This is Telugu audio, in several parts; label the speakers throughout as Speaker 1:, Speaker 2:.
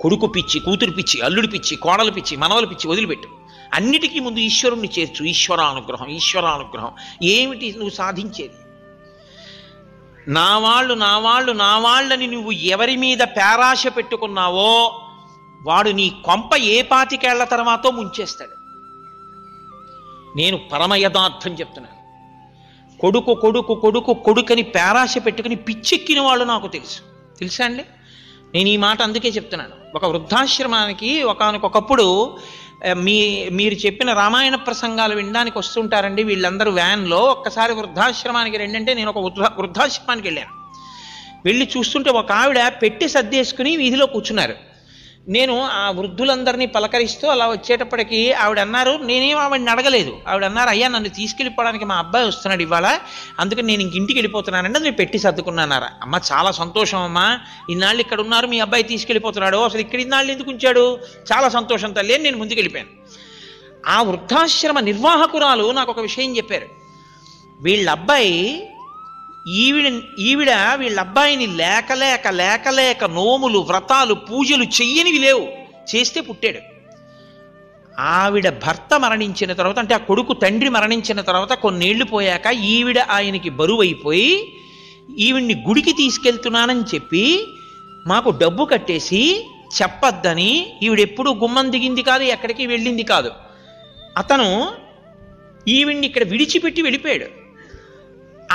Speaker 1: కొడుకు పిచ్చి, కూతురు పిచ్చి, అల్లుడి పిచ్చి, కోడలు పిచ్చి, మనవలు పిచ్చి వదిలిపెట్టు. అన్నిటికీ ముందు ఈశ్వరుణ్ణి చేర్చు. ఈశ్వరానుగ్రహం, ఈశ్వరానుగ్రహం. ఏమిటి నువ్వు సాధించేది? నా వాళ్ళు నా వాళ్ళు నా వాళ్ళని నువ్వు ఎవరి మీద పేరాశ పెట్టుకున్నావో వాడు నీ కొంప ఏ పాతికేళ్ల తర్వాతో ముంచేస్తాడు. నేను పరమ యథార్థం చెప్తున్నాను. కొడుకు కొడుకు కొడుకు కొడుకని పేరాశ పెట్టుకుని పిచ్చెక్కిన వాళ్ళు నాకు తెలుసా అండి? నేను ఈ మాట అందుకే చెప్తున్నాను. ఒక వృద్ధాశ్రమానికి ఒకానొకప్పుడు మీరు చెప్పిన రామాయణ ప్రసంగాలు వినడానికి వస్తుంటారండి వీళ్ళందరూ వ్యాన్లో. ఒక్కసారి వృద్ధాశ్రమానికి రెండంటే నేను ఒక వృద్ధాశ్రమానికి వెళ్ళాను. వెళ్ళి చూస్తుంటే ఒక ఆవిడ పెట్టి సర్దేసుకుని వీధిలో కూర్చున్నారు. నేను ఆ వృద్ధులందరినీ పలకరిస్తూ అలా వచ్చేటప్పటికి ఆవిడ అన్నారు, నేనేం ఆవిడని అడగలేదు. ఆవిడ అన్నారు, అయ్యా నన్ను తీసుకెళ్ళిపోవడానికి మా అబ్బాయి వస్తున్నాడు ఇవాళ, అందుకని నేను ఇంటికి వెళ్ళిపోతున్నానండి, అది పెట్టి సర్దుకున్నానారా. అమ్మ చాలా సంతోషం అమ్మా, ఇన్నాళ్ళు ఇక్కడ ఉన్నారు, మీ అబ్బాయి తీసుకెళ్ళిపోతున్నాడు, అసలు ఇక్కడ ఇన్నాళ్ళు ఎందుకు ఉంచాడు, చాలా సంతోషం తల్లి అని నేను ముందుకు వెళ్ళిపోయాను. ఆ వృద్ధాశ్రమ నిర్వాహకురాలు నాకు ఒక విషయం చెప్పారు. వీళ్ళ అబ్బాయి ఈవిడ వీళ్ళ అబ్బాయిని లేక నోములు వ్రతాలు పూజలు చెయ్యనివి లేవు, చేస్తే పుట్టాడు. ఆవిడ భర్త మరణించిన తర్వాత, అంటే ఆ కొడుకు తండ్రి మరణించిన తర్వాత కొన్నేళ్లు పోయాక ఈవిడ ఆయనకి బరువు అయిపోయి ఈవిడ్ని గుడికి తీసుకెళ్తున్నానని చెప్పి మాకు డబ్బు కట్టేసి చెప్పొద్దని, ఈవిడెప్పుడు గుమ్మం దిగింది కాదు, ఎక్కడికి వెళ్ళింది కాదు. అతను ఈవిడ్ని ఇక్కడ విడిచిపెట్టి వెళ్ళిపోయాడు.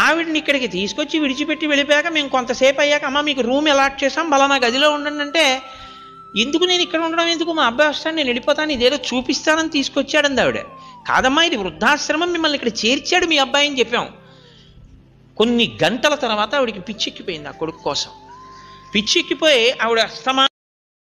Speaker 1: ఆవిడని ఇక్కడికి తీసుకొచ్చి విడిచిపెట్టి వెళ్ళిపోయాక మేము కొంతసేపు అయ్యాక, అమ్మ మీకు రూమ్ అలాట్ చేసాం, బలానా గదిలో ఉండండి అంటే, ఎందుకు నేను ఇక్కడ ఉండడం ఎందుకు, మా అబ్బాయి వస్తాను నేను వెళ్ళిపోతాను, ఇదేదో చూపిస్తానని తీసుకొచ్చాడంది ఆవిడ. కాదమ్మా ఇది వృద్ధాశ్రమం, మిమ్మల్ని ఇక్కడ చేర్చాడు మీ అబ్బాయి అని చెప్పాం. కొన్ని గంటల తర్వాత ఆవిడికి పిచ్చెక్కిపోయింది ఆ కొడుకు కోసం. పిచ్చెక్కిపోయి ఆవిడ అస్తమా